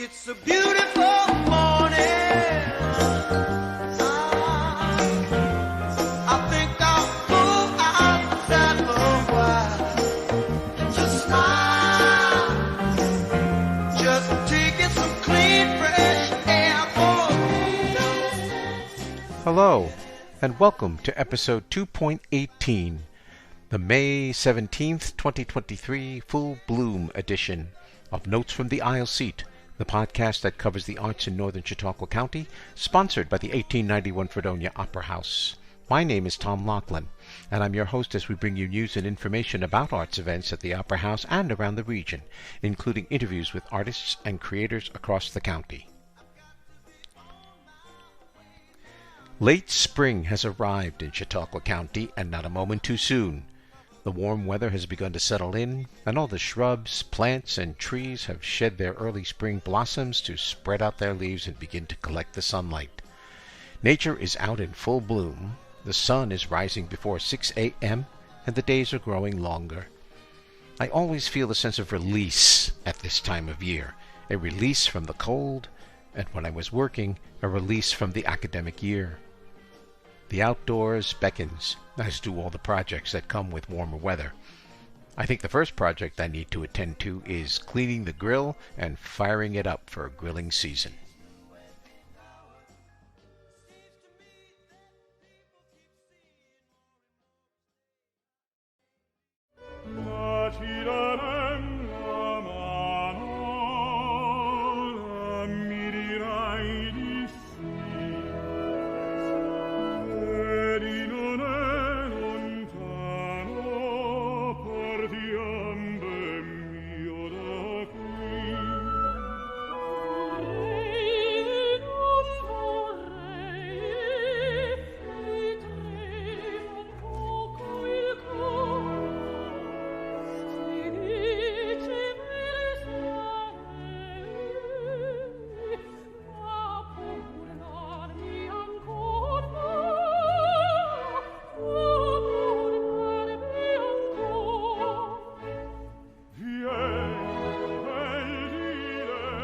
It's a beautiful morning. I think I'll go outside for a while and just smile. Just taking some clean, fresh air for me. Hello, and welcome to episode 2.18, the May 17th, 2023 Full Bloom edition of Notes from the Aisle Seat, the podcast that covers the arts in northern Chautauqua County, sponsored by the 1891 Fredonia Opera House. My name is Tom Laughlin, and I'm your host as we bring you news and information about arts events at the Opera House and around the region, including interviews with artists and creators across the county. Late spring has arrived in Chautauqua County, and not a moment too soon. The warm weather has begun to settle in, and all the shrubs, plants, and trees have shed their early spring blossoms to spread out their leaves and begin to collect the sunlight. Nature is out in full bloom. The sun is rising before 6 a.m., and the days are growing longer. I always feel a sense of release at this time of year, a release from the cold, and when I was working, a release from the academic year. The outdoors beckons, as do all the projects that come with warmer weather. I think the first project I need to attend to is cleaning the grill and firing it up for grilling season.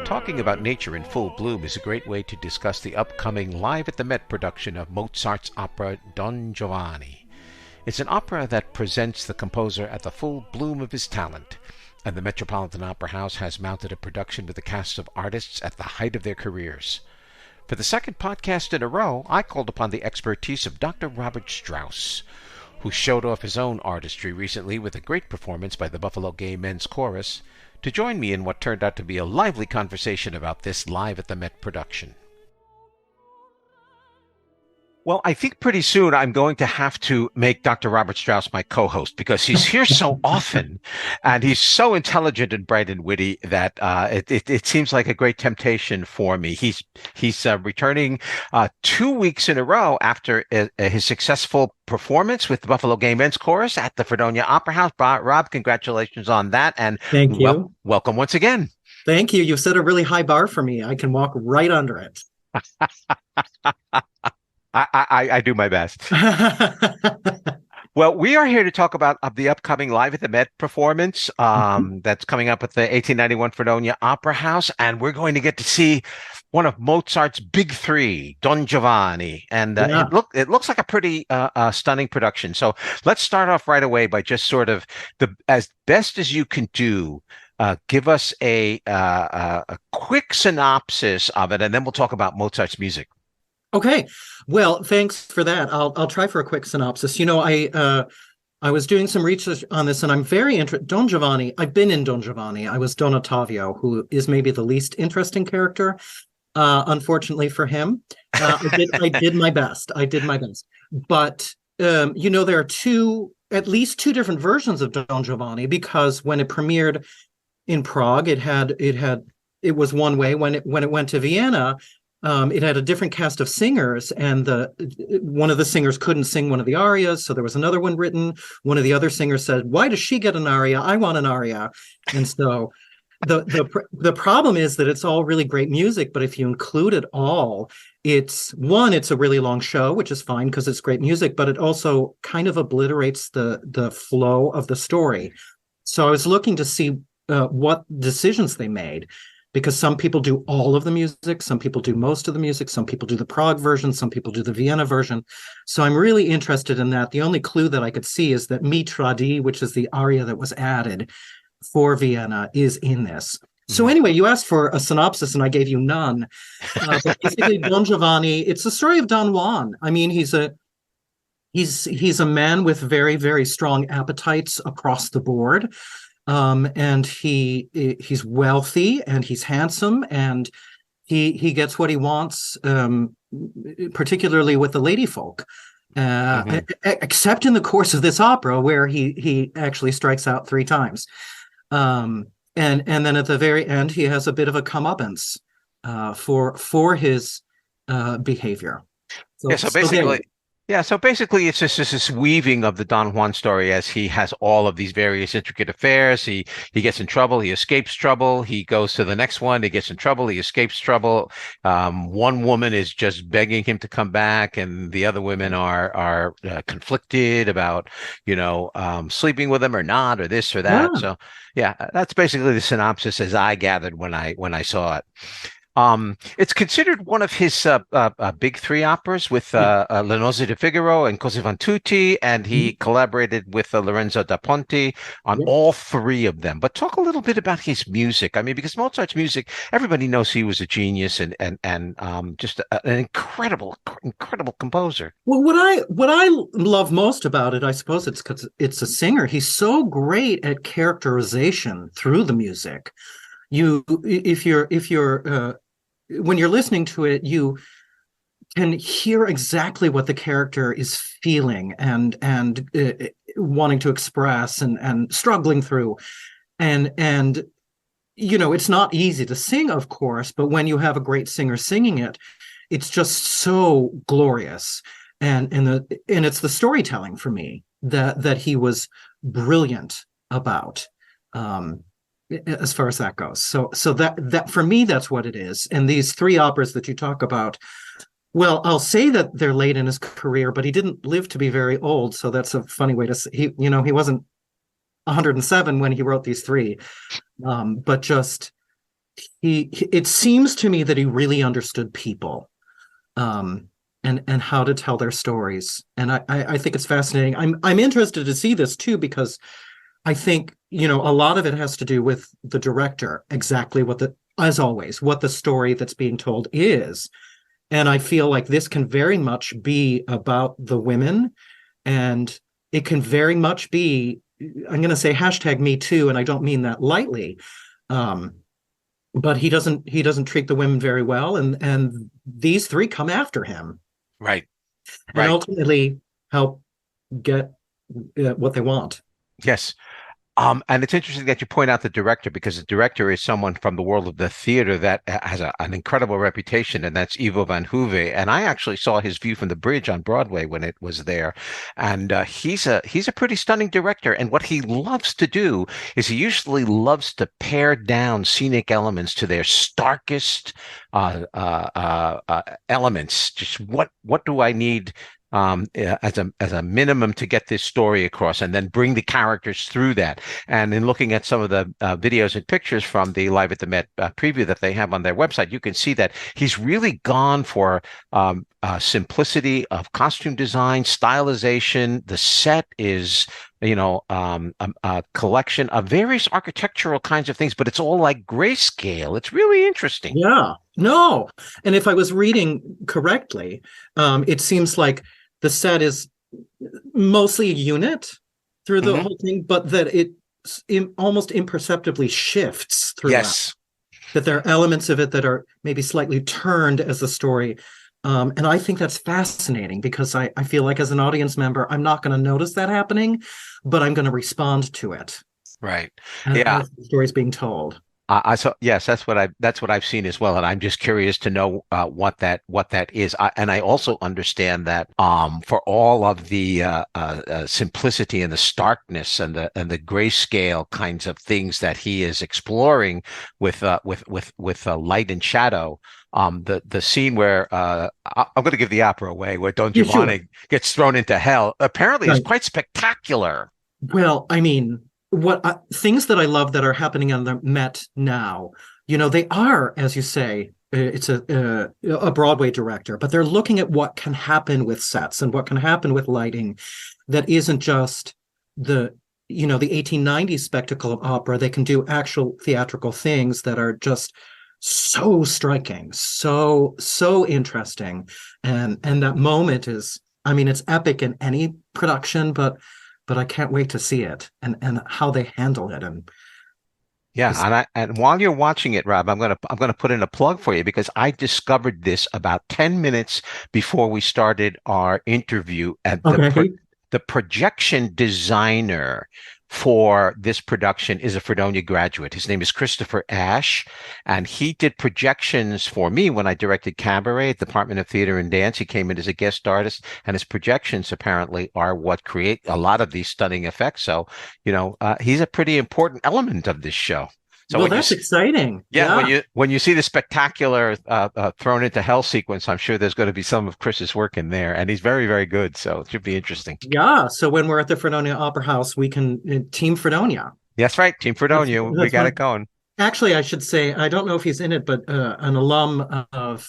Talking about nature in full bloom is a great way to discuss the upcoming Live at the Met production of Mozart's opera Don Giovanni. It's an opera that presents the composer at the full bloom of his talent, and the Metropolitan Opera House has mounted a production with a cast of artists at the height of their careers. For the second podcast in a row, I called upon the expertise of Dr. Robert Strauss, who showed off his own artistry recently with a great performance by the Buffalo Gay Men's Chorus, to join me in what turned out to be a lively conversation about this Live at the Met production. Well, I think pretty soon I'm going to have to make Dr. Robert Strauss my co-host because he's here so often and he's so intelligent and bright and witty that it seems like a great temptation for me. He's returning 2 weeks in a row after his successful performance with the Buffalo Gay Men's Chorus at the Fredonia Opera House. Rob, congratulations on that. And thank you. Welcome once again. Thank you. You've set a really high bar for me. I can walk right under it. I do my best. Well, we are here to talk about the upcoming Live at the Met performance that's coming up at the 1891 Fredonia Opera House, and we're going to get to see one of Mozart's big three, Don Giovanni, and it looks like a pretty stunning production. So let's start off right away by just sort of as best as you can do. Give us a quick synopsis of it, and then we'll talk about Mozart's music. Okay, well, thanks for that. I'll try for a quick synopsis. You know, I was doing some research on this, and I'm very interested. Don Giovanni. I've been in Don Giovanni. I was Don Ottavio, who is maybe the least interesting character. Unfortunately for him, I did my best. But you know, there are at least two different versions of Don Giovanni, because when it premiered in Prague, it was one way. When it went to Vienna, it had a different cast of singers, and one of the singers couldn't sing one of the arias, so there was another one written. One of the other singers said, "Why does she get an aria? I want an aria." And so the problem is that it's all really great music, but if you include it all, it's a really long show, which is fine because it's great music, but it also kind of obliterates the flow of the story. So I was looking to see what decisions they made, because some people do all of the music, some people do most of the music, some people do the Prague version, some people do the Vienna version. So I'm really interested in that. The only clue that I could see is that Mi Tradi, which is the aria that was added for Vienna, is in this. So anyway, you asked for a synopsis and I gave you none. But basically, Don Giovanni, it's the story of Don Juan. I mean, he's a man with very, very strong appetites across the board. And he's wealthy and he's handsome and he gets what he wants, particularly with the lady folk. Except in the course of this opera where he actually strikes out 3 times. And then at the very end, he has a bit of a comeuppance for his behavior. So basically, it's just this weaving of the Don Juan story as he has all of these various intricate affairs. He gets in trouble, he escapes trouble, he goes to the next one, he gets in trouble, he escapes trouble. One woman is just begging him to come back, and the other women are conflicted about, sleeping with him or not, or this or that. Yeah. So, yeah, that's basically the synopsis as I gathered when I saw it. It's considered one of his big 3 operas with Le Nozze di Figaro and Così fan tutti, and he collaborated with Lorenzo da Ponte on all 3 of them. But talk a little bit about his music. I mean, because Mozart's music, everybody knows he was a genius and just an incredible composer. Well, what I love most about it, I suppose it's because it's a singer. He's so great at characterization through the music. When you're listening to it, you can hear exactly what the character is feeling and wanting to express and struggling through. And it's not easy to sing, of course, but when you have a great singer singing it, it's just so glorious. And it's the storytelling for me that he was brilliant about. As far as that goes. So that for me, that's what it is. And these 3 operas that you talk about, well, I'll say that they're late in his career, but he didn't live to be very old. So that's a funny way to say, he wasn't 107 when he wrote these 3. But just, it seems to me that he really understood people, and how to tell their stories. And I think it's fascinating. I'm interested to see this too, because I think, a lot of it has to do with the director, exactly as always, what the story that's being told is. And I feel like this can very much be about the women, and it can very much be, I'm going to say #MeToo, and I don't mean that lightly. But he doesn't treat the women very well. And these 3 come after him. Right. And ultimately help get what they want. Yes. And it's interesting that you point out the director, because the director is someone from the world of the theater that has an incredible reputation, and that's Ivo van Hove. And I actually saw his View from the Bridge on Broadway when it was there. And he's a pretty stunning director. And what he loves to do is he usually loves to pare down scenic elements to their starkest elements. Just what do I need as a minimum to get this story across, and then bring the characters through that. And in looking at some of the videos and pictures from the Live at the Met preview that they have on their website, you can see that he's really gone for simplicity of costume design, stylization. The set is a collection of various architectural kinds of things, but it's all like grayscale. It's really interesting. Yeah, no. And if I was reading correctly, it seems like the set is mostly a unit through the whole thing, but that it almost imperceptibly shifts through. Yes. That there are elements of it that are maybe slightly turned as the story. And I think that's fascinating, because I feel like as an audience member, I'm not going to notice that happening, but I'm going to respond to it. Right. As the story's being told. Yes, that's what I've seen as well, and I'm just curious to know what that is. And I also understand that for all of the simplicity and the starkness and the grayscale kinds of things that he is exploring with light and shadow. The scene where I'm going to give the opera away, where Don Giovanni gets thrown into hell, apparently is quite spectacular. Well, I mean, things that I love that are happening on the Met now, They are, as you say, it's a Broadway director, but they're looking at what can happen with sets and what can happen with lighting that isn't just the 1890s spectacle of opera. They can do actual theatrical things that are just so striking, so interesting. And that moment is, I mean, it's epic in any production, but I can't wait to see it and how they handle it. And Yeah, and while you're watching it, Rob, I'm gonna put in a plug for you because I discovered this about 10 minutes before we started our interview. At the projection designer for this production is a Fredonia graduate. His name is Christopher Ash, and he did projections for me when I directed Cabaret at the Department of Theater and Dance. He came in as a guest artist, and his projections apparently are what create a lot of these stunning effects. So, he's a pretty important element of this show. So well, that's exciting. Yeah, when you see the spectacular thrown into hell sequence, I'm sure there's going to be some of Chris's work in there, and he's very, very good. So it should be interesting. Yeah. So when we're at the Fredonia Opera House, we can Team Fredonia. That's right, Team Fredonia. We got it going. Actually, I should say, I don't know if he's in it, but an alum of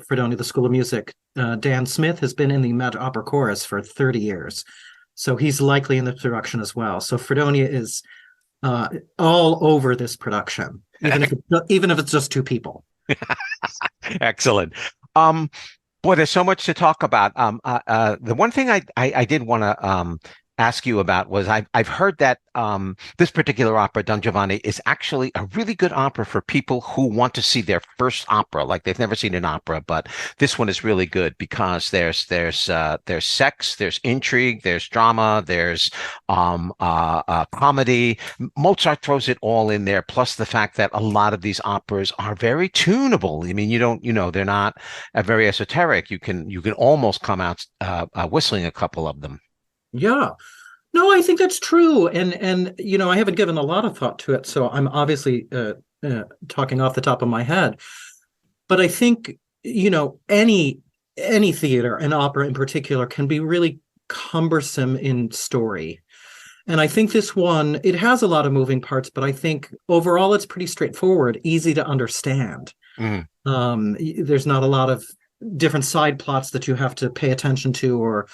Fredonia, the School of Music, Dan Smith, has been in the Magic Opera Chorus for 30 years. So he's likely in the production as well. So Fredonia is all over this production, even if it's just two people. Excellent. Boy, there's so much to talk about. The one thing I did want to ask you about was I've heard that this particular opera, Don Giovanni, is actually a really good opera for people who want to see their first opera, like they've never seen an opera. But this one is really good because there's sex, there's intrigue, there's drama, there's comedy. Mozart throws it all in there. Plus the fact that a lot of these operas are very tunable. I mean, they're not very esoteric. You can almost come out whistling a couple of them. Yeah. No, I think that's true. And I haven't given a lot of thought to it, so I'm obviously talking off the top of my head. But I think, any theater and opera in particular can be really cumbersome in story. And I think this one, it has a lot of moving parts, but I think overall it's pretty straightforward, easy to understand. There's not a lot of different side plots that you have to pay attention to or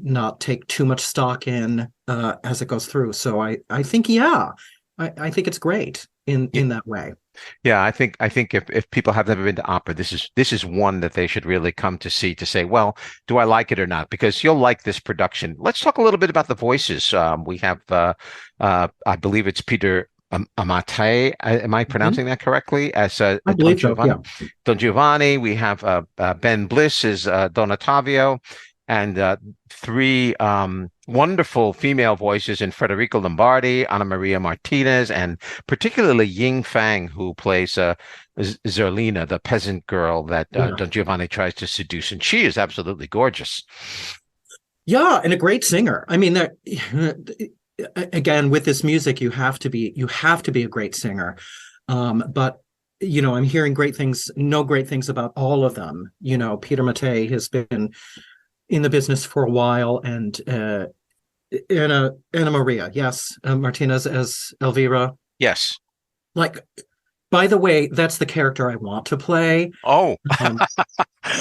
not take too much stock in as it goes through. So I think, I think it's great in that way. Yeah, I think if people have never been to opera, this is one that they should really come to see to say, well, do I like it or not? Because you'll like this production. Let's talk a little bit about the voices. We have, I believe it's Peter Amate. Am I pronouncing that correctly? As I believe so, yeah. Don Giovanni. We have Ben Bliss as Don Ottavio. And three wonderful female voices in Federico Lombardi, Ana Maria Martinez, and particularly Ying Fang, who plays Zerlina, the peasant girl that Don Giovanni tries to seduce. And she is absolutely gorgeous. Yeah, and a great singer. I mean, again, with this music, you have to be a great singer. But I'm hearing great things about all of them. Peter Mattei has been in the business for a while, and Anna Maria, yes, Martinez as Elvira. Yes. Like, by the way, that's the character I want to play. Oh,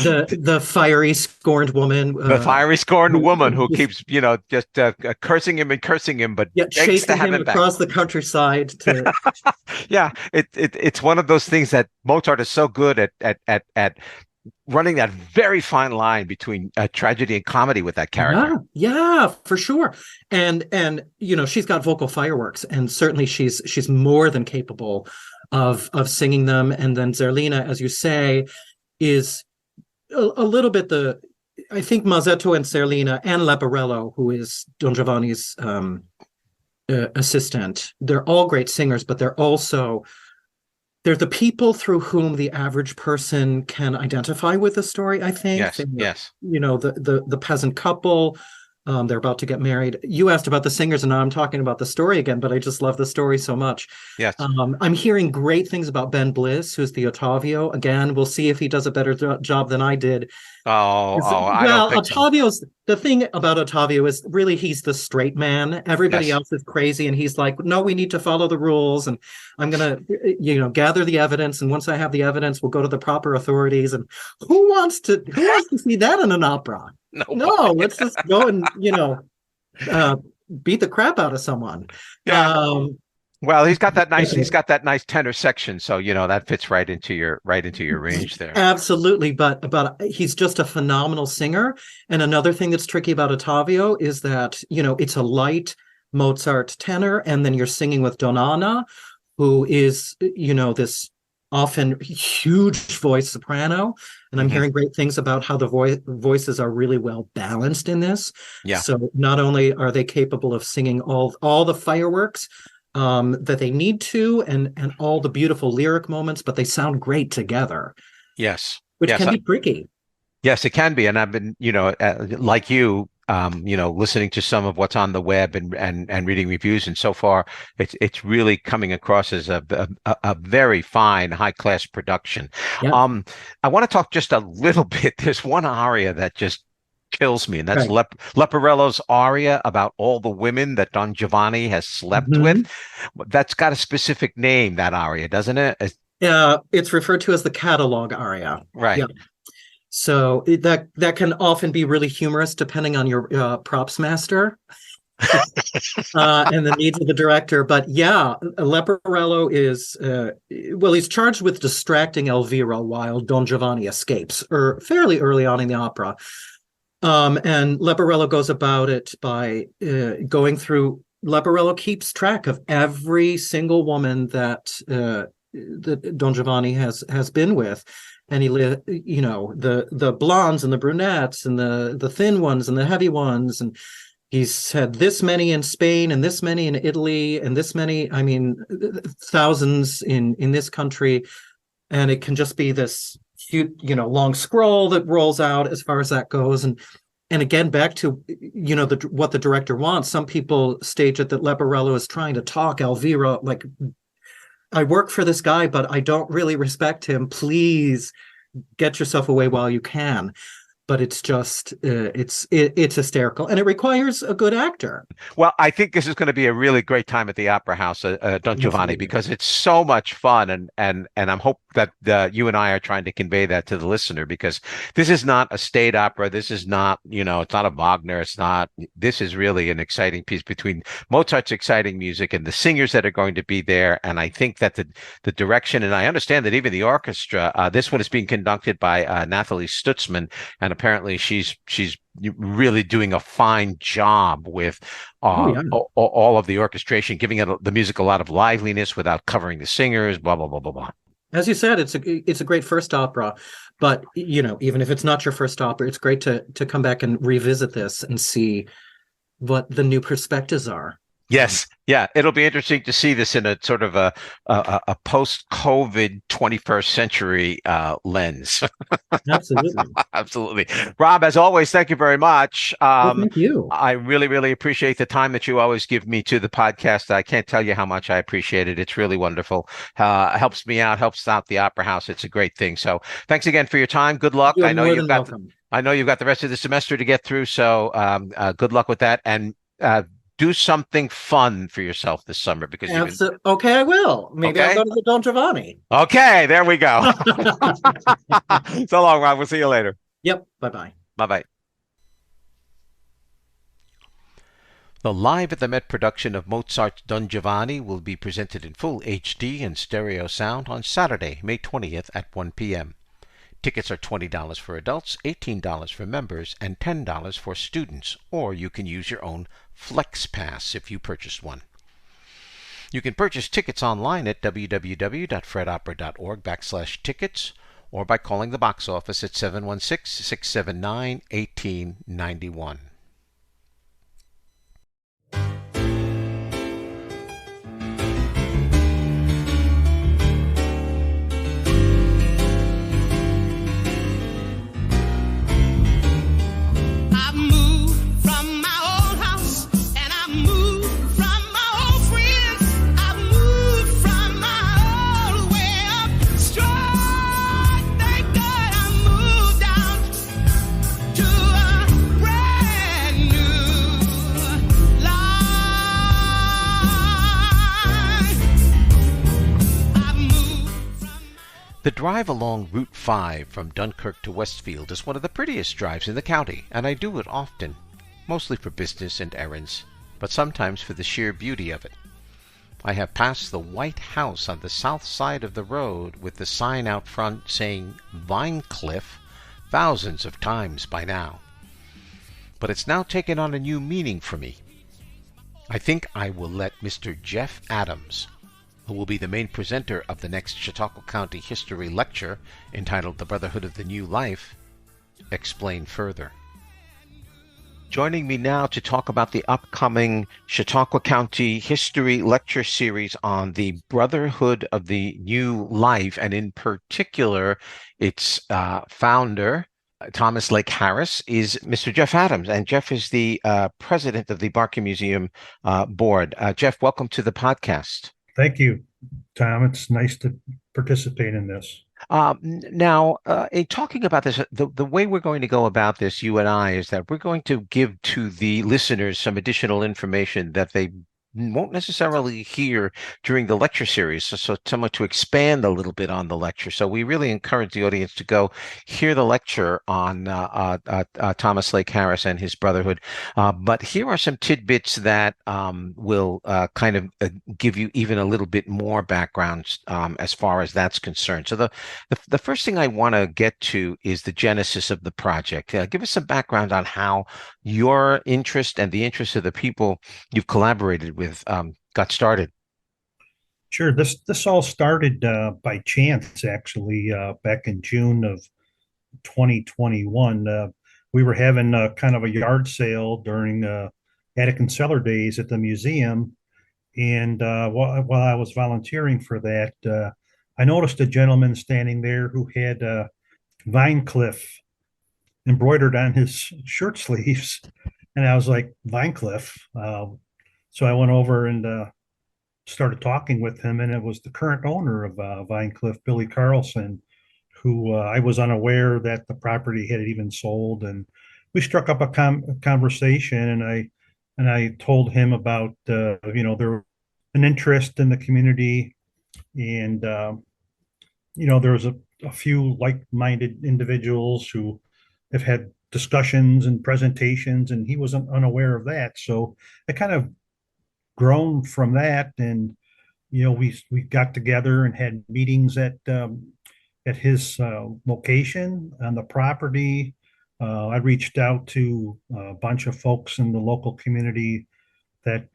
the fiery, scorned woman. The fiery, scorned woman who keeps, just cursing him, but chasing him across the countryside. Yeah, it's one of those things that Mozart is so good at running that very fine line between tragedy and comedy with that character. Yeah, for sure. And she's got vocal fireworks, and certainly she's more than capable of singing them. And then Zerlina, as you say, is a little bit I think Mazzetto and Zerlina and Leporello, who is Don Giovanni's assistant, they're all great singers, but they're the people through whom the average person can identify with the story, I think. Yes. The peasant couple, They're about to get married. You asked about the singers, and now I'm talking about the story again, but I just love the story so much. Yes. I'm hearing great things about Ben Bliss, who's the Ottavio. Again, we'll see if he does a better job than I did. I don't think so. Ottavio's the thing about Ottavio is really he's the straight man. Everybody Yes. else is crazy, and he's like, no, we need to follow the rules, and I'm gonna, gather the evidence, and once I have the evidence, we'll go to the proper authorities. And who wants to see that in an opera? No, let's just go and beat the crap out of someone. Yeah. Well, he's got that nice tenor section, so that fits right into your range there. Absolutely, but he's just a phenomenal singer. And another thing that's tricky about Ottavio is that it's a light Mozart tenor, and then you're singing with Donana, who is this often huge voice soprano. And I'm hearing great things about how the voices are really well balanced in this. Yeah. So not only are they capable of singing all the fireworks that they need to, and all the beautiful lyric moments, but they sound great together. Yes. Which can be tricky. Yes, it can be. And I've been, like you, listening to some of what's on the web and reading reviews, and so far it's really coming across as a very fine, high class production. Yep. I want to talk just a little bit. There's one aria that just kills me, and that's Leporello's aria about all the women that Don Giovanni has slept with. That's got a specific name, that aria, doesn't it? It's referred to as the catalog aria. Right. Yeah. So that can often be really humorous depending on your props master and the needs of the director. But yeah, Leporello is he's charged with distracting Elvira while Don Giovanni escapes, or fairly early on in the opera. And Leporello goes about it by going through. Leporello keeps track of every single woman that Don Giovanni has been with, and the blondes and the brunettes and the thin ones and the heavy ones, and he's had this many in Spain and this many in Italy and this many, thousands in this country, and it can just be this huge, long scroll that rolls out as far as that goes. And again, back to what the director wants. Some people stage it that Leporello is trying to talk Elvira like, I work for this guy, but I don't really respect him. Please get yourself away while you can. But it's just it's hysterical, and it requires a good actor. Well, I think this is going to be a really great time at the Opera House, Don Giovanni, because it's so much fun, and I'm hope that you and I are trying to convey that to the listener, because this is not a state opera. This is not, it's not a Wagner. This is really an exciting piece between Mozart's exciting music and the singers that are going to be there. And I think that the direction, and I understand that even the orchestra, this one is being conducted by Nathalie Stutzman, and apparently she's really doing a fine job with all of the orchestration, giving the music a lot of liveliness without covering the singers, blah, blah, blah, blah, blah. As you said, it's a great first opera, but even if it's not your first opera, it's great to come back and revisit this and see what the new perspectives are. Yes. Yeah. It'll be interesting to see this in a sort of a post-COVID 21st century lens. Absolutely. Absolutely. Rob, as always, thank you very much. Thank you. I really, really appreciate the time that you always give me to the podcast. I can't tell you how much I appreciate it. It's really wonderful. Helps me out, helps out the Opera House. It's a great thing. So thanks again for your time. Good luck. I know you've got the rest of the semester to get through. So good luck with that. And do something fun for yourself this summer, because okay, I will. Maybe I'll go to the Don Giovanni. Okay, there we go. So long, Rob. We'll see you later. Yep. Bye-bye. Bye-bye. The Live at the Met production of Mozart's Don Giovanni will be presented in full HD and stereo sound on Saturday, May 20th at 1 p.m. Tickets are $20 for adults, $18 for members, and $10 for students, or you can use your own Flex Pass if you purchased one. You can purchase tickets online at www.fredopera.org/tickets, or by calling the box office at 716-679-1891. I moved from my The drive along Route 5 from Dunkirk to Westfield is one of the prettiest drives in the county, and I do it often, mostly for business and errands, but sometimes for the sheer beauty of it. I have passed the white house on the south side of the road with the sign out front saying Vinecliff thousands of times by now. But it's now taken on a new meaning for me. I think I will let Mr. Jeff Adams, who will be the main presenter of the next Chautauqua County History Lecture entitled The Brotherhood of the New Life, explain further. Joining me now to talk about the upcoming Chautauqua County History Lecture Series on the Brotherhood of the New Life, and in particular, its founder, Thomas Lake Harris, is Mr. Jeff Adams. And Jeff is the president of the Barker Museum board. Jeff, welcome to the podcast. Thank you, Tom. It's nice to participate in this. Now, in talking about this, the way we're going to go about this, you and I, is that we're going to give to the listeners some additional information that they won't necessarily hear during the lecture series, so somewhat to expand a little bit on the lecture. So we really encourage the audience to go hear the lecture on Thomas Lake Harris and his Brotherhood. But here are some tidbits that will kind of give you even a little bit more background as far as that's concerned. So the first thing I want to get to is the genesis of the project. Give us some background on how your interest and the interest of the people you've collaborated with got started. Sure. This all started by chance, actually, back in June of 2021. We were having kind of a yard sale during attic and cellar days at the museum. And while I was volunteering for that, I noticed a gentleman standing there who had Vinecliff embroidered on his shirt sleeves. And I was like, Vinecliff? So I went over and started talking with him, and it was the current owner of Vinecliff, Billy Carlson, who I was unaware that the property had even sold. And we struck up a conversation, and I told him about there was an interest in the community, and there was a few like-minded individuals who have had discussions and presentations, and he was unaware of that. So I kind of grown from that, and we got together and had meetings at his location on the property. I reached out to a bunch of folks in the local community that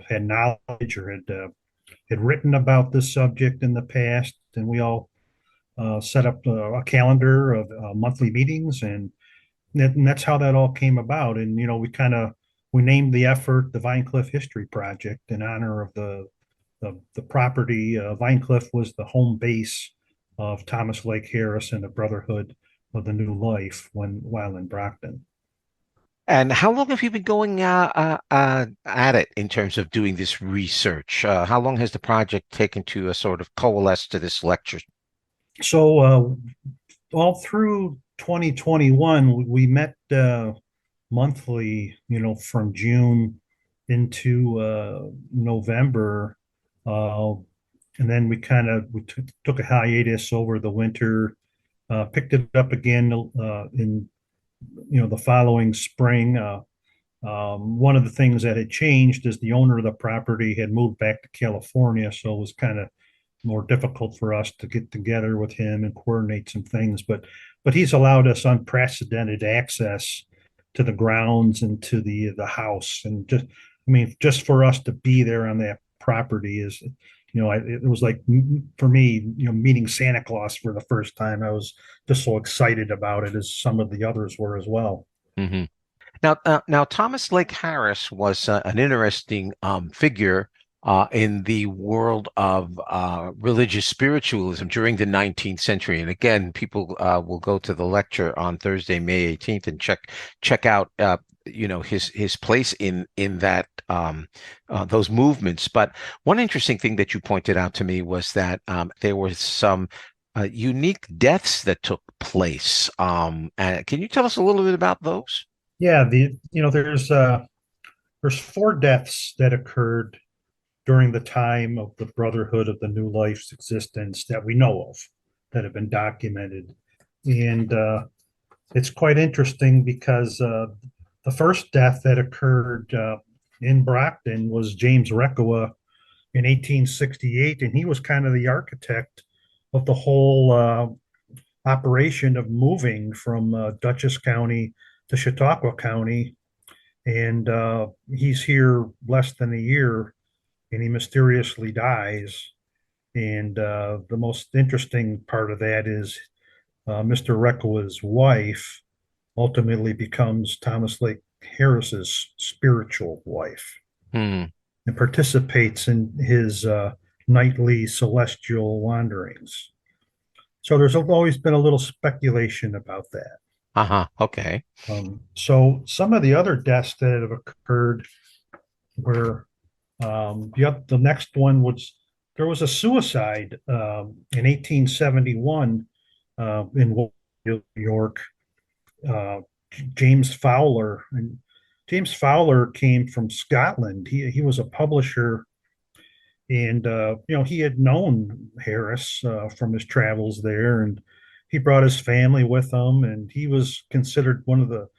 had knowledge or had written about this subject in the past, and we all set up a calendar of monthly meetings, and that's how that all came about. And we named the effort the Vinecliff History Project in honor of the property. Vinecliff was the home base of Thomas Lake Harris and the Brotherhood of the New Life while in Brockton. And how long have you been going at it in terms of doing this research? How long has the project taken to sort of coalesce to this lecture? So all through 2021, we met monthly, from June into November, and then we took a hiatus over the winter, picked it up again in the following spring. One of the things that had changed is the owner of the property had moved back to California, so it was kind of more difficult for us to get together with him and coordinate some things. But he's allowed us unprecedented access to the grounds and to the house, and just for us to be there on that property is, it was like, for me, meeting Santa Claus for the first time. I was just so excited about it, as some of the others were as well. Mm-hmm. Now, Thomas Lake Harris was an interesting figure in the world of religious spiritualism during the 19th century. And again, people will go to the lecture on Thursday, May 18th, and check out his place in that those movements. But one interesting thing that you pointed out to me was that there were some unique deaths that took place. Can you tell us a little bit about those? Yeah, there's 4 deaths that occurred during the time of the Brotherhood of the New Life's existence that we know of, that have been documented. And it's quite interesting because the first death that occurred in Brockton was James Rekowa in 1868, and he was kind of the architect of the whole operation of moving from Dutchess County to Chautauqua County. And he's here less than a year, and he mysteriously dies. And the most interesting part of that is Mr. Rekowa's wife ultimately becomes Thomas Lake Harris's spiritual wife Hmm. and participates in his nightly celestial wanderings. So there's always been a little speculation about that. Uh-huh. Okay. So some of the other deaths that have occurred were the next one was there was a suicide in 1871 in New York. James Fowler, and James Fowler came from Scotland. He was a publisher, and he had known Harris from his travels there, and he brought his family with him, and he was considered one of the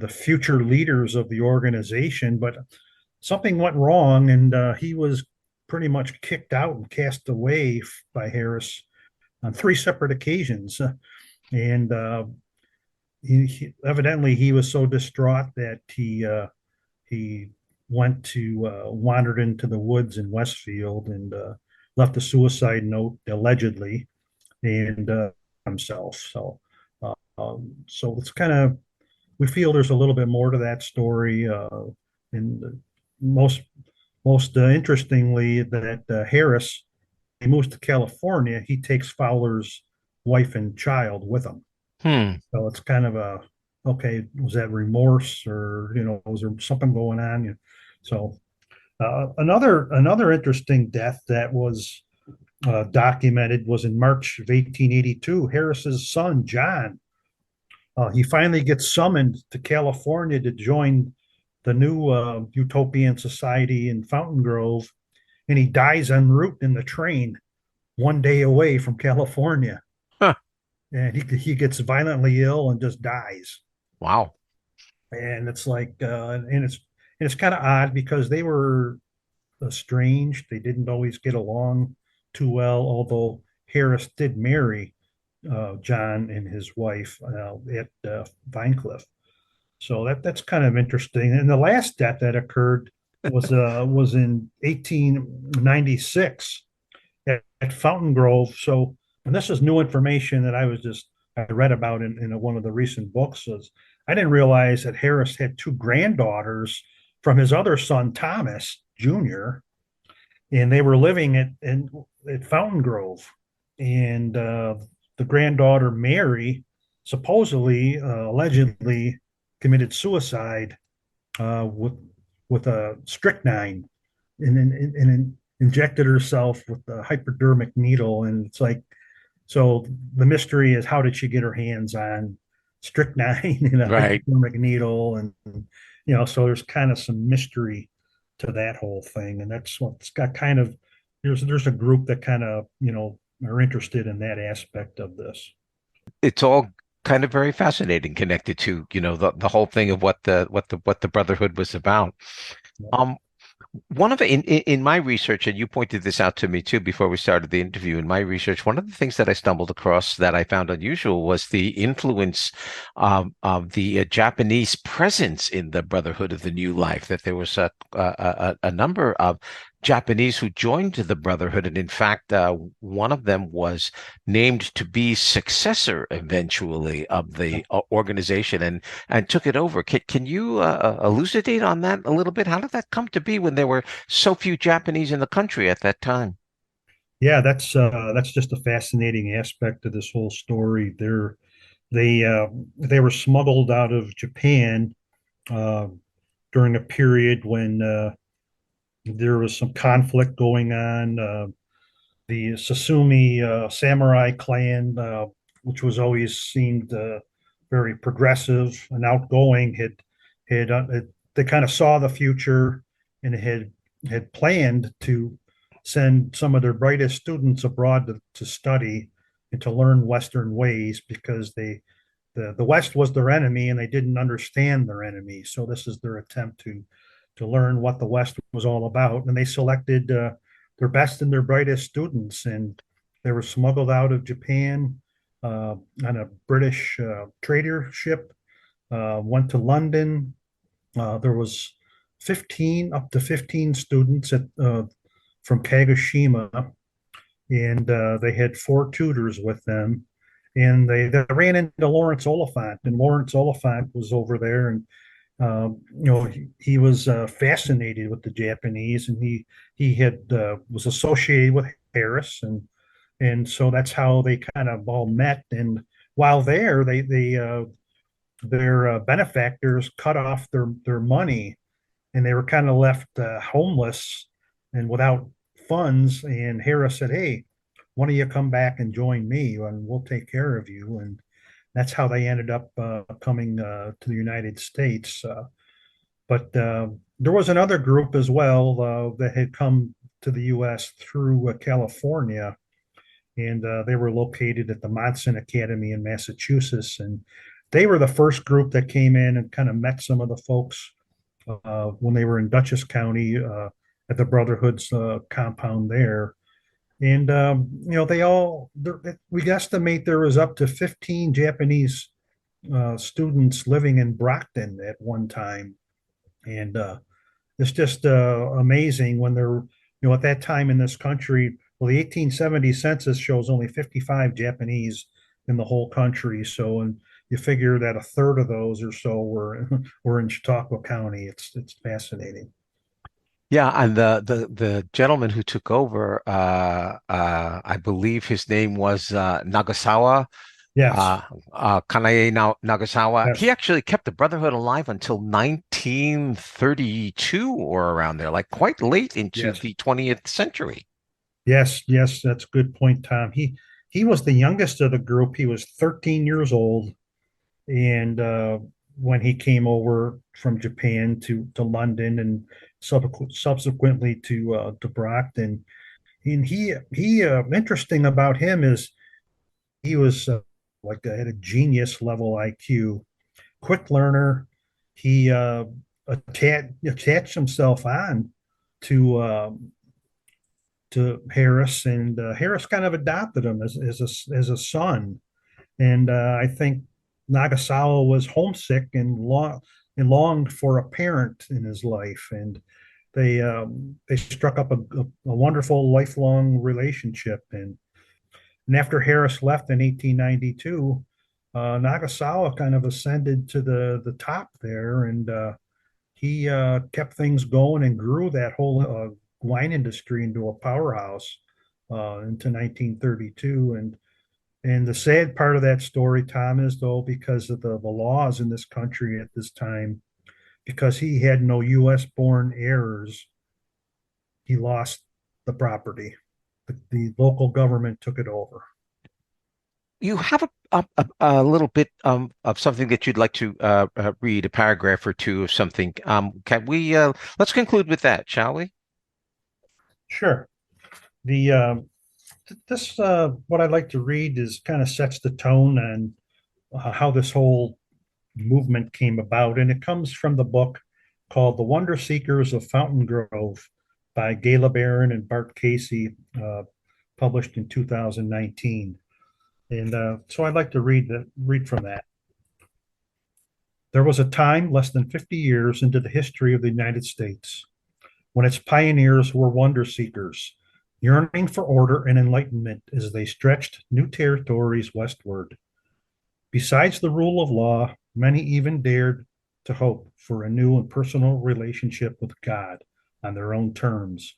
future leaders of the organization. But something went wrong, and he was pretty much kicked out and cast away by Harris on three separate occasions. And evidently he was so distraught that he wandered into the woods in Westfield and left a suicide note allegedly and himself. So it's kind of, we feel there's a little bit more to that story. And most interestingly, that Harris, he moves to California. He takes Fowler's wife and child with him. So it's kind of okay, was that remorse, or was there something going on? So another interesting death that was documented was in March of 1882. Harris's son John, he finally gets summoned to California to join the new Utopian Society in Fountain Grove, and he dies en route in the train, one day away from California. Huh. And he gets violently ill and just dies. Wow. And it's like, and it's kind of odd because they were estranged. They didn't always get along too well, although Harris did marry John and his wife at Vinecliff. So that's kind of interesting. And the last death that occurred was in 1896 at Fountain Grove. So, and this is new information that I read about in one of the recent books. I didn't realize that Harris had two granddaughters from his other son, Thomas Jr., and they were living at Fountain Grove. And the granddaughter, Mary, supposedly, allegedly committed suicide with a strychnine and injected herself with a hypodermic needle. And it's like, so the mystery is, how did she get her hands on strychnine and a hypodermic needle? And so there's kind of some mystery to that whole thing. And that's what's got kind of, there's a group that kind of, are interested in that aspect of this. It's all kind of very fascinating, connected to, the whole thing of what the Brotherhood was about. One of in my research, and you pointed this out to me too before we started the interview, in my research, one of the things that I stumbled across that I found unusual was the influence of the Japanese presence in the Brotherhood of the New Life, that there was a number of Japanese who joined the Brotherhood, and in fact, one of them was named to be successor eventually of the organization and took it over. Can you elucidate on that a little bit? How did that come to be when there were so few Japanese in the country at that time? Yeah, that's just a fascinating aspect of this whole story. They were smuggled out of Japan during a period when there was some conflict going on. The Sasumi samurai clan, which was always seemed very progressive and outgoing, they kind of saw the future and had planned to send some of their brightest students abroad to study and to learn Western ways because the West was their enemy and they didn't understand their enemy. So this is their attempt to learn what the West was all about. And they selected their best and their brightest students, and they were smuggled out of Japan on a British trader ship. Went to London. There was up to 15 students from Kagoshima, and they had 4 tutors with them. And they ran into Lawrence Oliphant, and Lawrence Oliphant was over there, and he was fascinated with the Japanese, and he had was associated with Harris, and so that's how they kind of all met. And while there, their benefactors cut off their money, and they were kind of left homeless and without funds. And Harris said, "Hey, why don't you come back and join me, and we'll take care of you?" And that's how they ended up coming to the United States. But there was another group as well that had come to the U.S. through California, and they were located at the Monson Academy in Massachusetts. And they were the first group that came in and kind of met some of the folks when they were in Dutchess County at the Brotherhood's compound there. And we estimate there was up to 15 Japanese students living in Brockton at one time. And it's just amazing when at that time in this country, well, the 1870 census shows only 55 Japanese in the whole country. So, and you figure that a third of those or so were in Chautauqua County. It's fascinating. Yeah, and the gentleman who took over, I believe his name was Nagasawa. Yes. Kanae Nagasawa. Yes. He actually kept the Brotherhood alive until 1932 or around there, like quite late into the 20th century. Yes, that's a good point, Tom. He was the youngest of the group. He was 13 years old, and when he came over from Japan to London and subsequently to Brockton. And he interesting about him is he was had a genius level IQ, quick learner. He attached himself on to Harris, and Harris kind of adopted him as a son. And I think Nagasawa was homesick and longed for a parent in his life, and they struck up a wonderful lifelong relationship. And after Harris left in 1892, Nagasawa kind of ascended to the top there, and he kept things going and grew that whole wine industry into a powerhouse into 1932. And the sad part of that story, Tom, is though, because of the laws in this country at this time, because he had no U.S.-born heirs, he lost the property. The local government took it over. You have a little bit of something that you'd like to read, a paragraph or two of something. Can we let's conclude with that, shall we? Sure. This what I'd like to read is kind of sets the tone on how this whole movement came about, and it comes from the book called The Wonder Seekers of Fountain Grove by Gay LeBaron and Bart Casey, published in 2019. And so I'd like to read from that. There was a time less than 50 years into the history of the United States when its pioneers were wonder seekers, yearning for order and enlightenment as they stretched new territories westward. Besides the rule of law, many even dared to hope for a new and personal relationship with God on their own terms,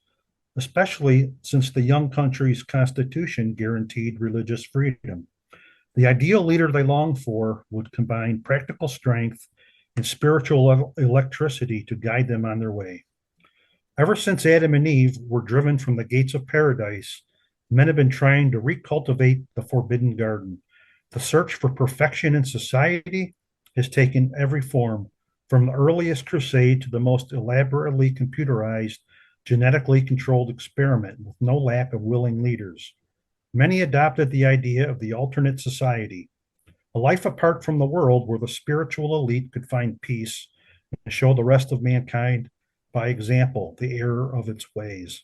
especially since the young country's constitution guaranteed religious freedom. The ideal leader they longed for would combine practical strength and spiritual electricity to guide them on their way. Ever since Adam and Eve were driven from the gates of paradise, men have been trying to recultivate the forbidden garden. The search for perfection in society has taken every form, from the earliest crusade to the most elaborately computerized, genetically controlled experiment with no lack of willing leaders. Many adopted the idea of the alternate society, a life apart from the world where the spiritual elite could find peace and show the rest of mankind by example the error of its ways.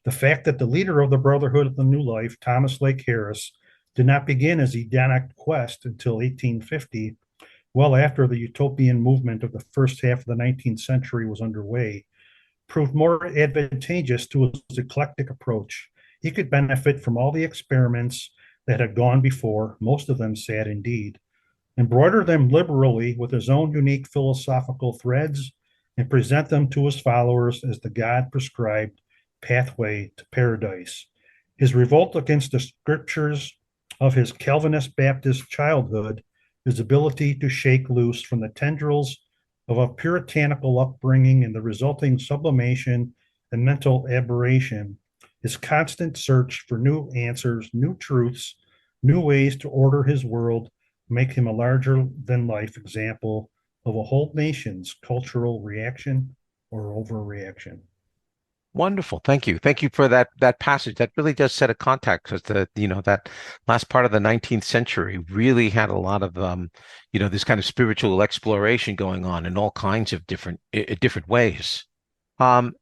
The fact that the leader of the Brotherhood of the New Life, Thomas Lake Harris, did not begin his hedonic quest until 1850, well after the utopian movement of the first half of the 19th century was underway, proved more advantageous to his eclectic approach. He could benefit from all the experiments that had gone before, most of them sad indeed, embroider them liberally with his own unique philosophical threads, and present them to his followers as the God prescribed pathway to paradise. His revolt against the scriptures of his Calvinist Baptist childhood, his ability to shake loose from the tendrils of a puritanical upbringing and the resulting sublimation and mental aberration, his constant search for new answers, new truths, new ways to order his world, make him a larger than life example of a whole nation's cultural reaction or overreaction. Wonderful. Thank you. Thank you for that passage. That really does set a context, because that last part of the 19th century really had a lot of this kind of spiritual exploration going on in all kinds of different ways.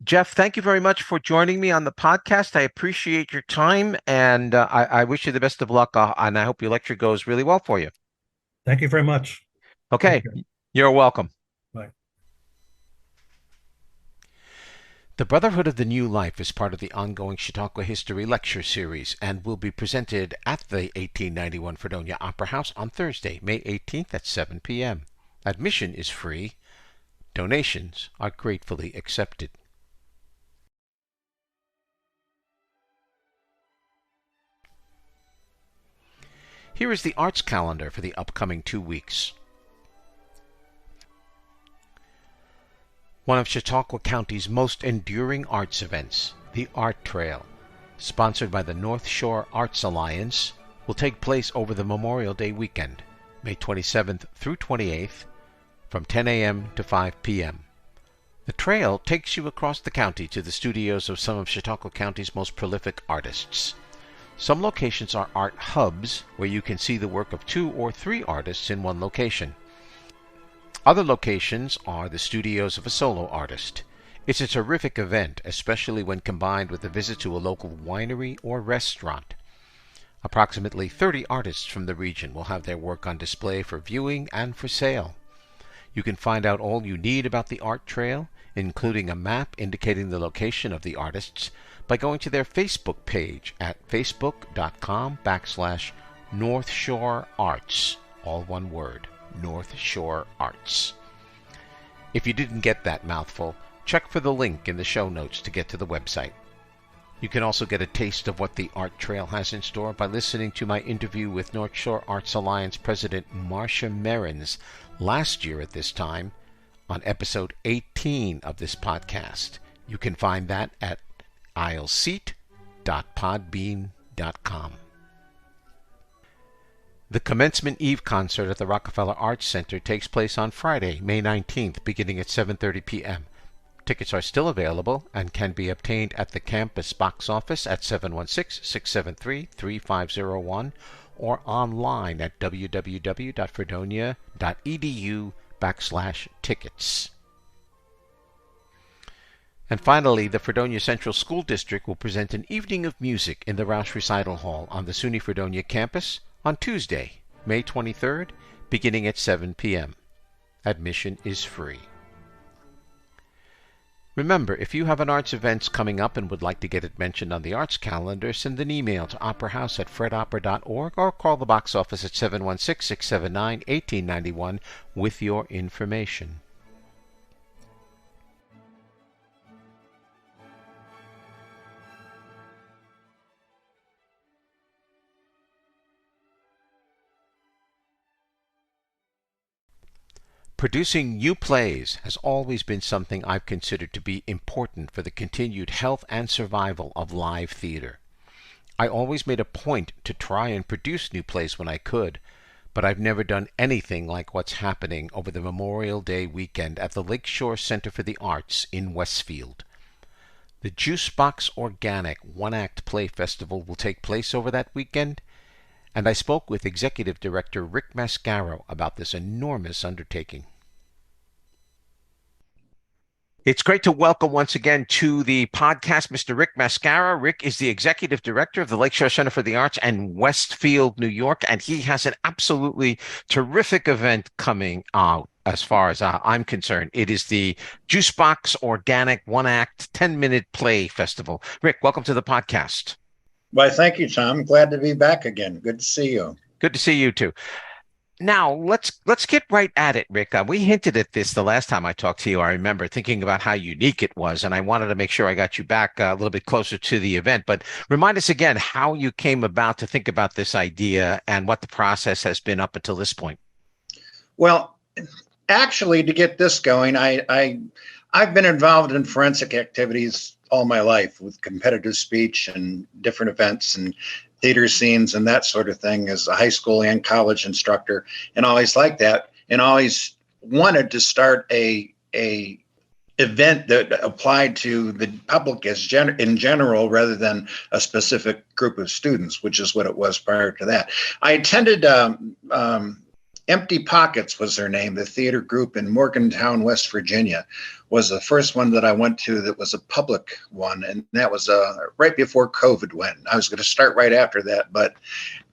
Jeff, thank you very much for joining me on the podcast. I appreciate your time, and I wish you the best of luck, and I hope your lecture goes really well for you. Thank you very much. Okay, you're welcome. Bye. The Brotherhood of the New Life is part of the ongoing Chautauqua History Lecture Series and will be presented at the 1891 Fredonia Opera House on Thursday, May 18th at 7 p.m. Admission is free. Donations are gratefully accepted. Here is the arts calendar for the upcoming 2 weeks. One of Chautauqua County's most enduring arts events, the Art Trail, sponsored by the North Shore Arts Alliance, will take place over the Memorial Day weekend, May 27th through 28th, from 10 a.m. to 5 p.m. The trail takes you across the county to the studios of some of Chautauqua County's most prolific artists. Some locations are art hubs, where you can see the work of 2 or 3 artists in one location. Other locations are the studios of a solo artist. It's a terrific event, especially when combined with a visit to a local winery or restaurant. Approximately 30 artists from the region will have their work on display for viewing and for sale. You can find out all you need about the art trail, including a map indicating the location of the artists, by going to their Facebook page at facebook.com/North Shore Arts, all one word. North Shore Arts. If you didn't get that mouthful, check for the link in the show notes to get to the website. You can also get a taste of what the Art Trail has in store by listening to my interview with North Shore Arts Alliance President Marcia Merrins last year at this time on episode 18 of this podcast. You can find that at aisleseat.podbean.com. The Commencement Eve concert at the Rockefeller Arts Center takes place on Friday, May 19th, beginning at 7:30 p.m. Tickets are still available and can be obtained at the campus box office at 716-673-3501 or online at www.fredonia.edu/tickets. And finally, the Fredonia Central School District will present an evening of music in the Roush Recital Hall on the SUNY Fredonia campus on Tuesday, May 23rd, beginning at 7 p.m. Admission is free. Remember, if you have an arts event coming up and would like to get it mentioned on the arts calendar, send an email to operahouse@fredopera.org or call the box office at 716-679-1891 with your information. Producing new plays has always been something I've considered to be important for the continued health and survival of live theater. I always made a point to try and produce new plays when I could, but I've never done anything like what's happening over the Memorial Day weekend at the Lakeshore Center for the Arts in Westfield. The Juicebox Organic One-Act Play Festival will take place over that weekend, and I spoke with Executive Director Rick Mascaro about this enormous undertaking. It's great to welcome once again to the podcast Mr. Rick Mascaro. Rick is the Executive Director of the Lakeshore Center for the Arts in Westfield, New York, and he has an absolutely terrific event coming out as far as I'm concerned. It is the Juicebox Organic One-Act 10-Minute Play Festival. Rick, welcome to the podcast. Why, thank you, Tom. Glad to be back again. Good to see you. Good to see you too. Now, let's get right at it, Rick. We hinted at this the last time I talked to you. I remember thinking about how unique it was, and I wanted to make sure I got you back a little bit closer to the event. But remind us again how you came about to think about this idea and what the process has been up until this point. Well, actually, to get this going, I've been involved in forensic activities all my life with competitive speech and different events and theater scenes and that sort of thing as a high school and college instructor, and always liked that, and always wanted to start a event that applied to the public in general rather than a specific group of students, which is what it was prior to that. I attended Empty Pockets was their name, the theater group in Morgantown, West Virginia, was the first one that I went to that was a public one, and that was right before COVID went. I was going to start right after that, but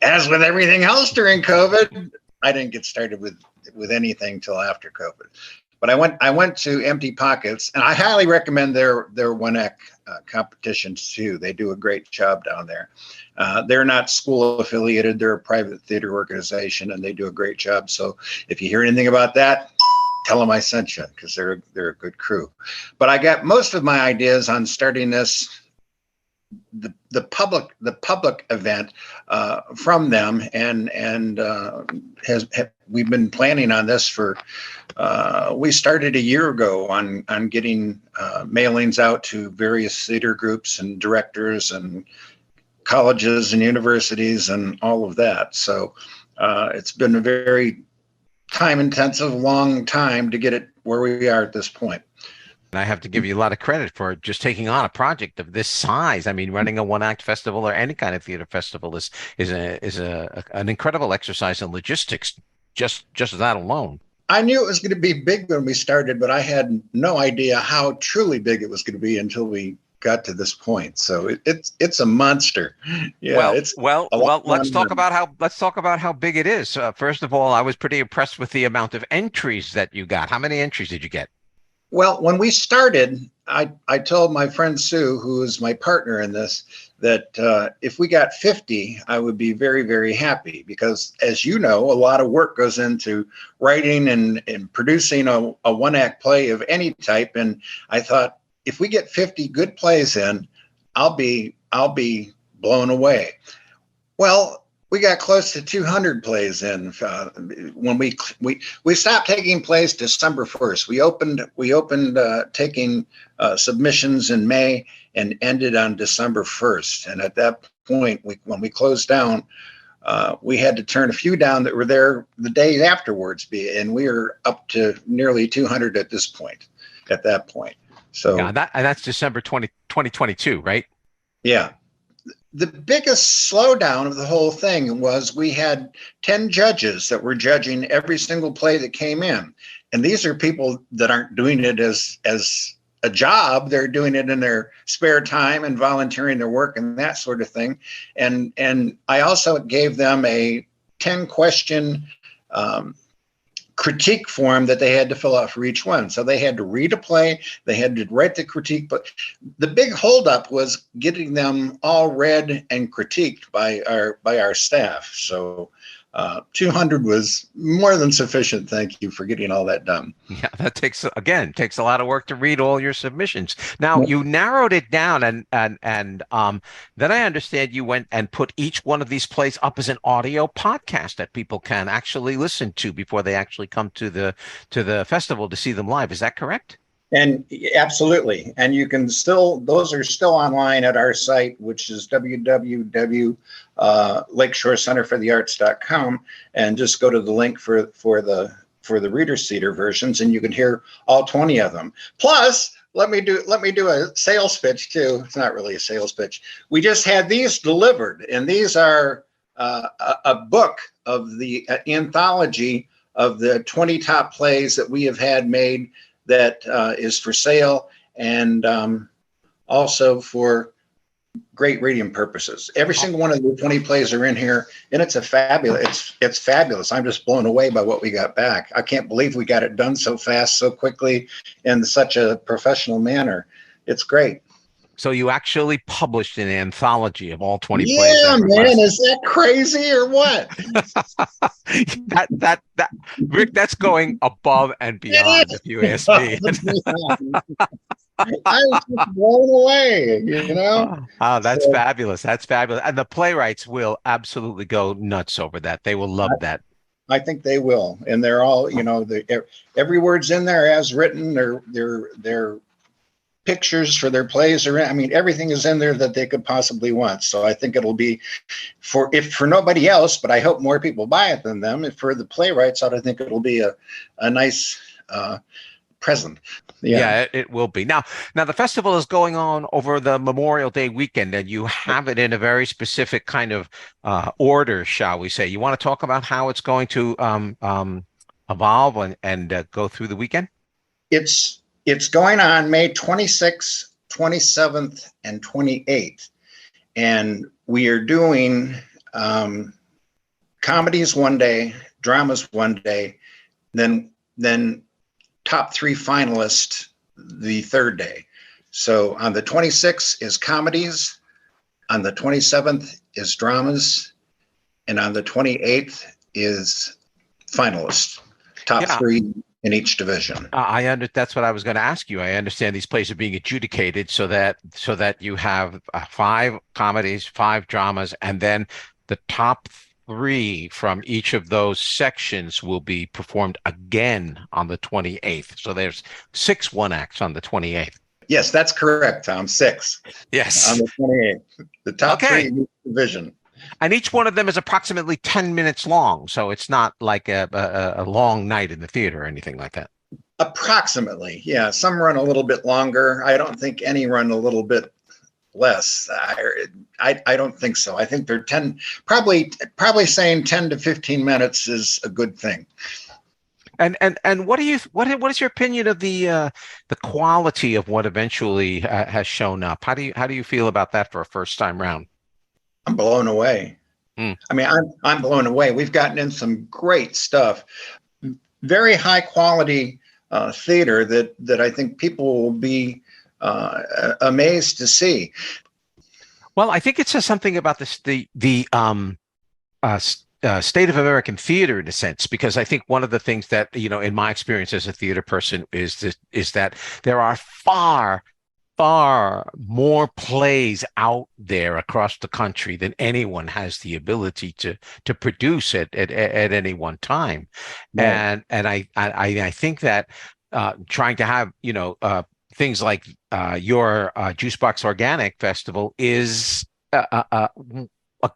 as with everything else during COVID, I didn't get started with anything till after COVID. But I went to Empty Pockets, and I highly recommend their one-act competitions too. They do a great job down there. They're not school affiliated; they're a private theater organization, and they do a great job. So if you hear anything about that, tell them I sent you, because they're a good crew. But I got most of my ideas on starting this the public event from them, and we've been planning on this for we started a year ago on getting mailings out to various theater groups and directors and colleges and universities and all of that. So it's been a very time intensive, long time to get it where we are at this point. And I have to give you a lot of credit for just taking on a project of this size. I mean, running a one-act festival or any kind of theater festival is an incredible exercise in logistics. Just that alone. I knew it was going to be big when we started, but I had no idea how truly big it was going to be until we got to this point. So it's a monster. Yeah. Well. Let's talk about how big it is. First of all, I was pretty impressed with the amount of entries that you got. How many entries did you get? Well, when we started, I told my friend Sue, who is my partner in this, that if we got 50, I would be very, very happy, because, as you know, a lot of work goes into writing and producing a one-act play of any type. And I thought, if we get 50 good plays in, I'll be blown away. Well, we got close to 200 plays in when we stopped taking plays December 1st. We opened taking submissions in May and ended on December 1st. And at that point, when we closed down, we had to turn a few down that were there the day afterwards. And we are up to nearly 200 at this point. At that point, so yeah, that's December 2022, right? Yeah. The biggest slowdown of the whole thing was we had 10 judges that were judging every single play that came in. And these are people that aren't doing it as a job. They're doing it in their spare time and volunteering their work and that sort of thing. And I also gave them a 10-question critique form that they had to fill out for each one. So they had to read a play, they had to write the critique, but the big holdup was getting them all read and critiqued by our staff. So 200 was more than sufficient. Thank you for getting all that done. Yeah, that takes a lot of work to read all your submissions. Now, you narrowed it down, and then I understand you went and put each one of these plays up as an audio podcast that people can actually listen to before they actually come to the festival to see them live. Is that correct? And absolutely. And you can those are still online at our site, which is www.lakeshorecenterforthearts.com, and just go to the link for the Reader Seater versions, and you can hear all 20 of them. Plus, let me do a sales pitch too. It's not really a sales pitch. We just had these delivered, and these are a book of the anthology of the 20 top plays that we have had made that is for sale, and also for great reading purposes. Every single one of the 20 plays are in here, and it's fabulous. I'm just blown away by what we got back. I can't believe we got it done so fast, so quickly, in such a professional manner. It's great. So you actually published an anthology of all 20 plays. Yeah, man, is that crazy or what? that Rick, that's going above and beyond, if you ask me. I was just blown away, you know? Oh, that's fabulous. That's fabulous. And the playwrights will absolutely go nuts over that. They will love that. I think they will. And they're all, you know, every word's in there as written. Their pictures for their plays are in. I mean, everything is in there that they could possibly want. So I think it'll be for nobody else, but I hope more people buy it than them. And for the playwrights, I think it'll be a nice present. Yeah, it will be. Now the festival is going on over the Memorial Day weekend, and you have it in a very specific kind of order, shall we say. You want to talk about how it's going to evolve and go through the weekend? It's going on May 26th, 27th, and 28th. And we are doing comedies one day, dramas one day, then top three finalists the third day. So on the 26th is comedies, on the 27th is dramas, and on the 28th is finalists, top three in each division. That's what I was going to ask you. I understand these plays are being adjudicated so that you have 5 comedies, 5 dramas, and then the top 3 from each of those sections will be performed again on the 28th. So there's 6 one-acts on the 28th. Yes, that's correct, Tom. 6. Yes. On the 28th. The top 3 in each division. And each one of them is approximately 10 minutes long. So it's not like a long night in the theater or anything like that. Approximately. Yeah. Some run a little bit longer. I don't think any run a little bit less. I don't think so. I think they're 10, probably saying 10 to 15 minutes is a good thing. And what is your opinion of the quality of what eventually has shown up? How do you feel about that for a first time round? I'm blown away. I mean, I'm blown away. We've gotten in some great stuff, very high quality theater that I think people will be amazed to see. Well, I think it says something about the state of American theater in a sense, because I think one of the things that, you know, in my experience as a theater person is that there are far more plays out there across the country than anyone has the ability to produce at any one time. Right. And I think that trying to have, you know, things like your Juicebox Organic Festival is a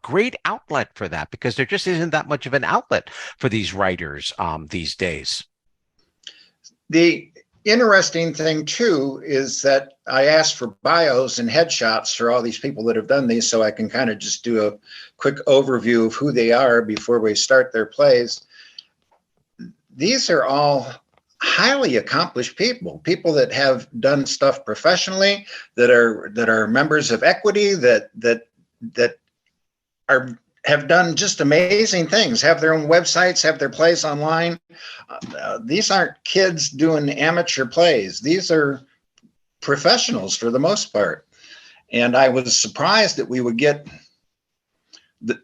great outlet for that, because there just isn't that much of an outlet for these writers these days. The interesting thing too is that I asked for bios and headshots for all these people that have done these, so I can kind of just do a quick overview of who they are before we start their plays. These are all highly accomplished people that have done stuff professionally, that are members of Equity, that have done just amazing things, have their own websites, have their plays online. These aren't kids doing amateur plays. These are professionals for the most part. And I was surprised that we would get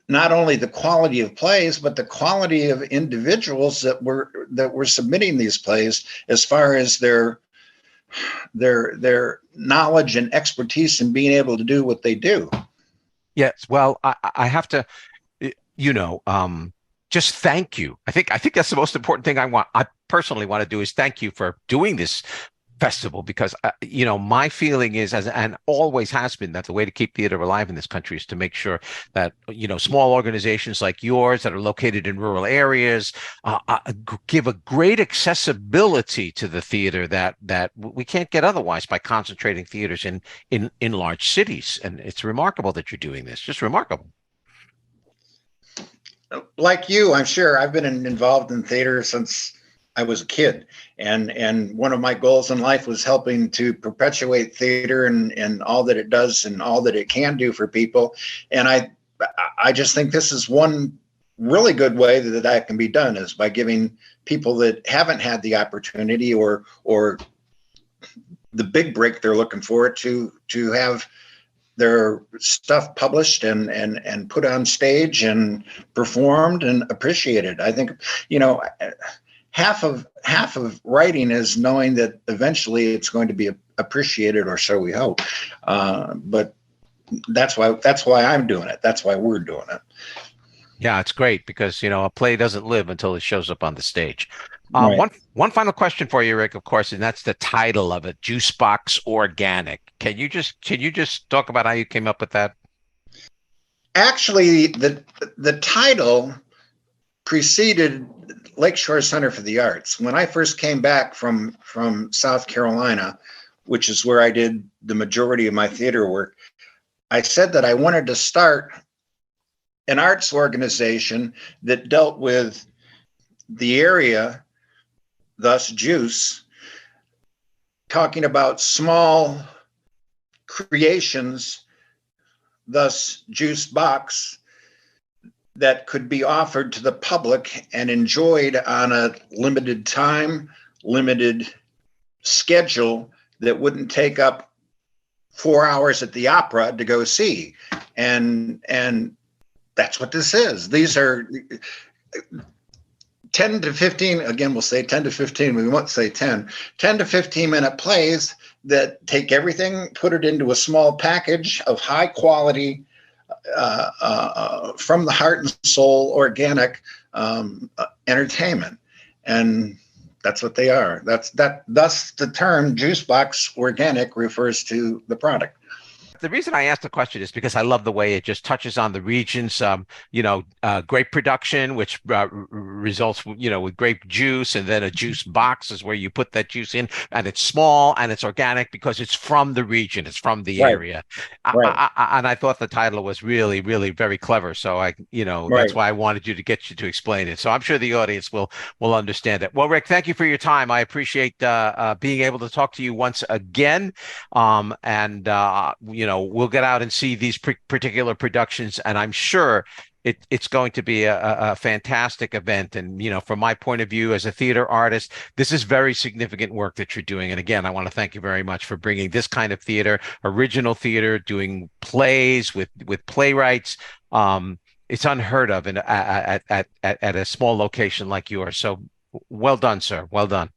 not only the quality of plays, but the quality of individuals that were submitting these plays, as far as their knowledge and expertise in being able to do what they do. Yes, well, I have to, you know, just thank you. I think that's the most important thing I personally want to do is thank you for doing this festival, because my feeling is, and always has been, that the way to keep theater alive in this country is to make sure that small organizations like yours that are located in rural areas give a great accessibility to the theater that we can't get otherwise by concentrating theaters in large cities. And it's remarkable that you're doing this, just remarkable. Like you, I'm sure I've been involved in theater since I was a kid, and one of my goals in life was helping to perpetuate theater and all that it does and all that it can do for people. And I just think this is one really good way that can be done, is by giving people that haven't had the opportunity or the big break they're looking for to have their stuff published and put on stage and performed and appreciated. I think, half of writing is knowing that eventually it's going to be appreciated, or so we hope. But that's why I'm doing it. That's why we're doing it. Yeah, it's great because a play doesn't live until it shows up on the stage. Right. One final question for you, Rick, of course, and that's the title of it, Juicebox Organic. Can you just talk about how you came up with that? Actually, the title preceded Lakeshore Center for the Arts. When I first came back from South Carolina, which is where I did the majority of my theater work, I said that I wanted to start an arts organization that dealt with the area, thus Juice, talking about small creations, thus Juicebox, that could be offered to the public and enjoyed on a limited time, limited schedule that wouldn't take up 4 hours at the opera to go see. And that's what this is. These are 10 to 15, again, we'll say 10 to 15, we won't say 10 to 15 minute plays that take everything, put it into a small package of high quality, from the heart and soul, organic entertainment. And that's what they are. Thus the term Juicebox Organic refers to the product. The reason I asked the question is because I love the way it just touches on the region's, great production, which results, with grape juice, and then a juice box is where you put that juice in, and it's small and it's organic because it's from the region, it's from the area. Right. And I thought the title was really, really very clever. So that's why I wanted you to explain it. So I'm sure the audience will understand it. Well, Rick, thank you for your time. I appreciate being able to talk to you once again. We'll get out and see these particular productions, and I'm sure it's going to be a fantastic event. And, from my point of view as a theater artist, this is very significant work that you're doing. And again, I want to thank you very much for bringing this kind of theater, original theater, doing plays with playwrights. It's unheard of at a small location like yours. So well done, sir. Well done.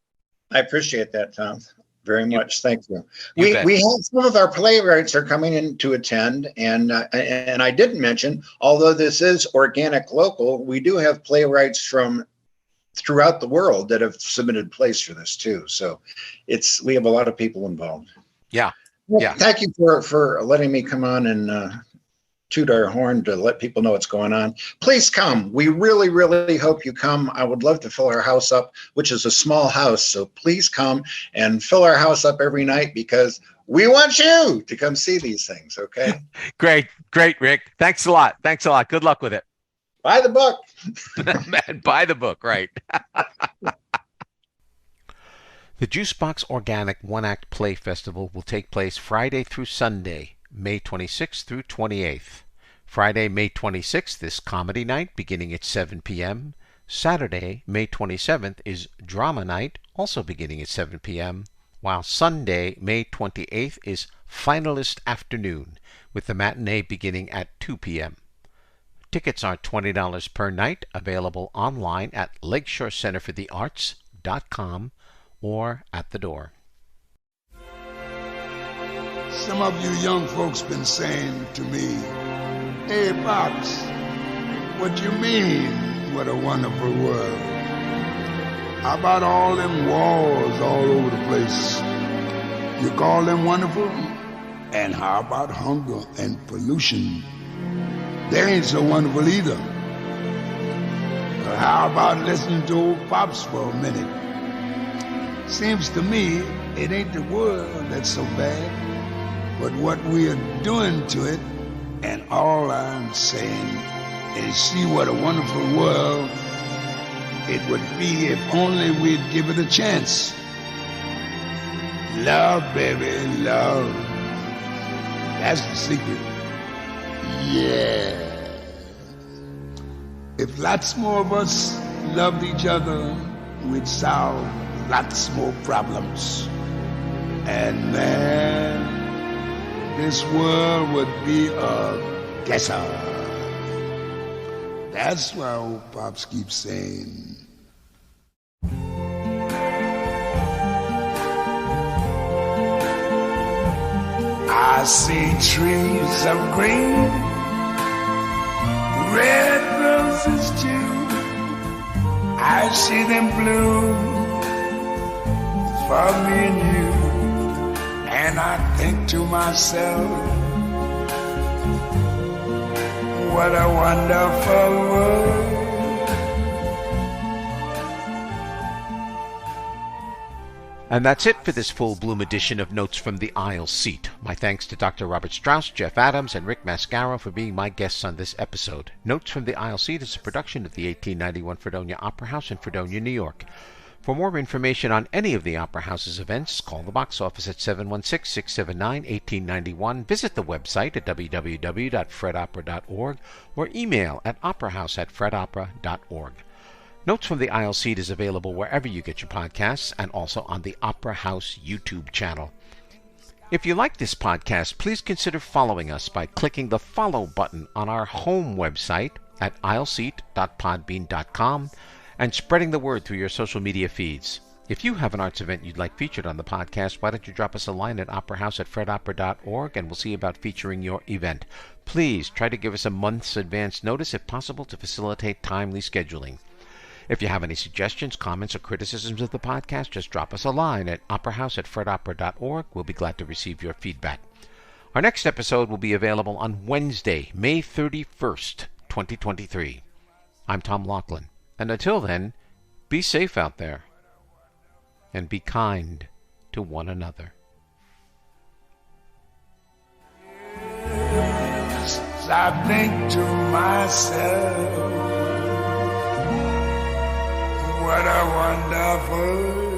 I appreciate that, Tom. Very much. Thank you. We have some of our playwrights are coming in to attend, and I didn't mention, although this is organic local, we do have playwrights from throughout the world that have submitted plays for this too. So we have a lot of people involved. Yeah. Well, yeah. Thank you for letting me come on and toot our horn to let people know what's going on. Please come. We really, really hope you come. I would love to fill our house up, which is a small house. So please come and fill our house up every night, because we want you to come see these things. Okay. Great, Rick. Thanks a lot. Good luck with it. Buy the book. Man, buy the book. Right. The Juicebox Organic One-Act Play Festival will take place Friday through Sunday, May 26th through 28th. Friday, May 26th is Comedy Night, beginning at 7 p.m. Saturday, May 27th is Drama Night, also beginning at 7 p.m., while Sunday, May 28th is Finalist Afternoon, with the matinee beginning at 2 p.m. Tickets are $20 per night, available online at lakeshorecenterforthearts.com or at the door. Some of you young folks been saying to me, "Hey, Pops, what you mean, what a wonderful world? How about all them wars all over the place? You call them wonderful? And how about hunger and pollution? They ain't so wonderful either. But how about listening to old Pops for a minute? Seems to me it ain't the world that's so bad, but what we are doing to it. And all I'm saying is see what a wonderful world it would be if only we'd give it a chance. Love, baby, love. That's the secret. Yeah. If lots more of us loved each other, we'd solve lots more problems. And man, this world would be a guesser. That's why old Pops keeps saying, I see trees of green, red roses too. I see them bloom for me and you. And I think to myself, what a wonderful world. And that's it for this full bloom edition of Notes from the Aisle Seat. My thanks to Dr. Robert Strauss, Jeff Adams, and Rick Mascaro for being my guests on this episode. Notes from the Aisle Seat is a production of the 1891 Fredonia Opera House in Fredonia, New York. For more information on any of the Opera House's events, call the box office at 716-679-1891, visit the website at www.fredopera.org, or email at operahouse@fredopera.org. Notes from the Aisle Seat is available wherever you get your podcasts and also on the Opera House YouTube channel. If you like this podcast, please consider following us by clicking the follow button on our home website at aisleseat.podbean.com and spreading the word through your social media feeds. If you have an arts event you'd like featured on the podcast, why don't you drop us a line at operahouse@fredopera.org and we'll see about featuring your event. Please try to give us a month's advance notice if possible to facilitate timely scheduling. If you have any suggestions, comments, or criticisms of the podcast, just drop us a line at operahouse@fredopera.org. We'll be glad to receive your feedback. Our next episode will be available on Wednesday, May 31st, 2023. I'm Tom Laughlin, and until then, be safe out there and be kind to one another. Yes, I think to myself, what a wonderful